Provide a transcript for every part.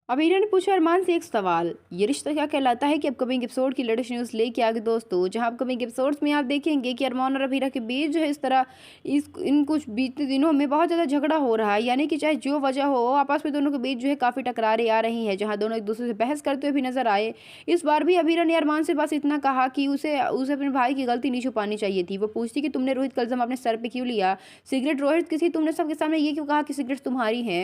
अमीरा ने पूछा अरमान से एक सवाल, ये रिश्ता क्या कहलाता है कि अपकमिंग एपिसोड की लेटेस्ट न्यूज़ लेके आ गए दोस्तों, जहां अपकमिंग एपिसोड्स में आप देखेंगे कि अरमान और अमीरा के बीच जो है इस तरह इस इन कुछ बीते दिनों में बहुत ज़्यादा झगड़ा हो रहा है। यानी कि चाहे जो वजह हो, आपस में दोनों के बीच जो है काफ़ी टकरारें आ रही हैं, जहाँ दोनों एक दूसरे से बहस करते हुए भी नजर आए। इस बार भी अमीरा ने अरमान से बस इतना कहा कि उसे उसे अपने भाई की गलती नहीं छुपानी चाहिए थी। वो पूछती कि तुमने रोहित कल्जम अपने सर पे क्यों लिया, सिगरेट रोहित की थी, तुमने सबके सामने ये क्यों कहा कि सिगरेट तुम्हारी है।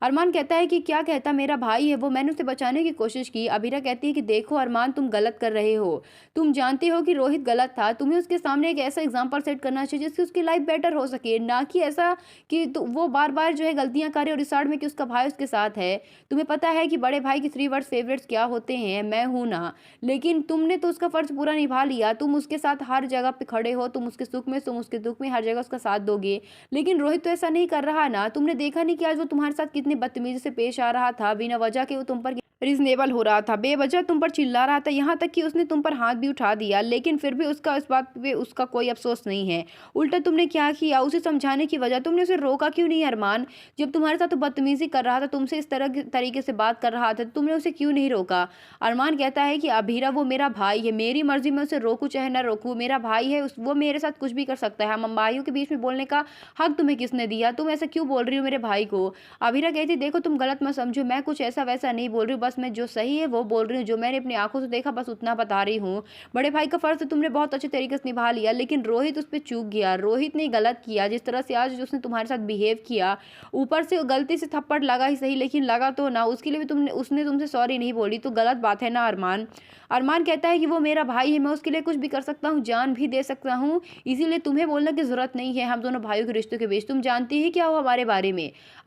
अरमान कहता है कि क्या कहता, मेरा भाई है वो, मैंने उसे बचाने की कोशिश की। अबीरा कहती है कि देखो अरमान, तुम गलत कर रहे हो, तुम जानते हो कि रोहित गलत था, तुम्हें उसके सामने एक ऐसा एग्जाम्पल सेट करना चाहिए जिससे उसकी लाइफ बेटर हो सके, ना कि ऐसा कि वो बार बार जो है गलतियां करे और रिसार्ट में कि उसका भाई उसके साथ है। तुम्हें पता है कि बड़े भाई की 3 वर्ड फेवरेट्स क्या होते हैं, मैं हूं ना। लेकिन तुमने तो उसका फर्ज पूरा निभा लिया, तुम उसके साथ हर जगह पे खड़े हो, तुम उसके सुख में तुम उसके दुख में हर जगह उसका साथ दोगे। लेकिन रोहित तो ऐसा नहीं कर रहा ना, तुमने देखा नहीं कि आज वो तुम्हारे साथ कितनी बदतमीजी से पेश आ रहा था, बिना वजह के वो तुम पर रीजनेबल हो रहा था, बेवजह तुम पर चिल्ला रहा था, यहाँ तक कि उसने तुम पर हाथ भी उठा दिया। लेकिन फिर भी उसका इस बात पे उसका कोई अफसोस नहीं है। उल्टा तुमने क्या किया, उसे समझाने की वजह तुमने उसे रोका क्यों नहीं अरमान। जब तुम्हारे साथ तो बदतमीजी कर रहा था, तुमसे इस तरह तरीके से बात कर रहा था, तो तुमने उसे क्यों नहीं रोका। अरमान कहता है कि अभीरा वो मेरा भाई है, मेरी मर्जी में उसे रोकूं चाहे ना रोकूं, मेरा भाई है, वो मेरे साथ कुछ भी कर सकता है। हम भाइयों के बीच में बोलने का हक तुम्हें किसने दिया, तुम ऐसा क्यों बोल रही हो मेरे भाई को। अभीरा कहती देखो तुम गलत मत समझो, मैं कुछ ऐसा वैसा नहीं बोल रही हूँ, बस मैं जो सही है वो बोल रही हूँ, जो मैंने अपनी आंखों से देखा बस उतना बता रही हूँ। बड़े भाई का फर्ज तो तुमने बहुत अच्छे तरीके से निभा लिया, लेकिन रोहित उस पर चूक गया, रोहित ने गलत किया, जिस तरह से आज उसने तुम्हारे साथ बिहेव किया। ऊपर से गलती से थप्पड़ लगा ही सही, लेकिन लगा तो ना, उसके लिए भी तुमने उसने तुमसे सॉरी नहीं बोली, तो गलत बात है ना अरमान। अरमान कहता है कि वो मेरा भाई है, मैं उसके लिए कुछ भी कर सकता हूँ, जान भी दे सकता हूँ, इसीलिए तुम्हें बोलने की जरूरत नहीं है हम दोनों भाइयों के रिश्तों के बीच, तुम जानती ही क्या हो हमारे बारे में।